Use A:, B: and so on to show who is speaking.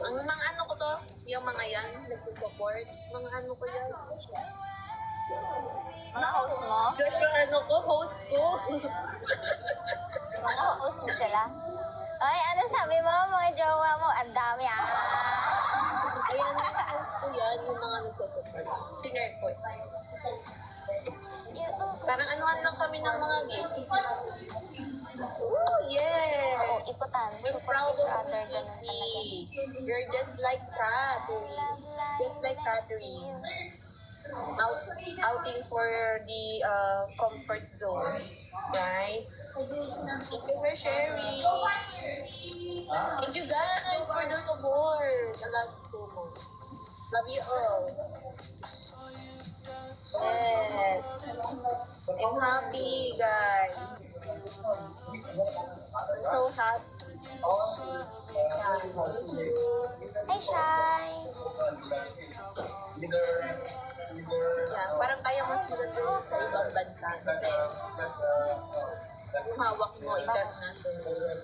A: Ang mga ano ko to, yung mga yan, nagsusupport. Mga ano ko yan.
B: Mga host mo?
A: Yung ano ko, host ko.
B: Mga host mo sila? Ay, ano sabi mo? Mga jowa mo? Ang dami
A: Ayan, mga host ko yan, yung mga nagsusupport. Singer ko. Parang anuhan lang kami ng mga gift. Oh, yeah!
B: Oo, ikutan.
A: We're
B: Support
A: proud
B: each
A: of
B: other.
A: you,
B: Ganun talaga.
A: Sissy. You're just like Catherine. Just like Catherine. Outing for the comfort zone. Right? Thank you for sharing. Thank you guys for the support. I love you so much. Love you all. Yes. I'm happy, guys. I'm so happy.
B: Hi, Shai!
A: Yeah, parang kaya mas maganda yun sa ibang bansa. Kasi yung hawak mo international.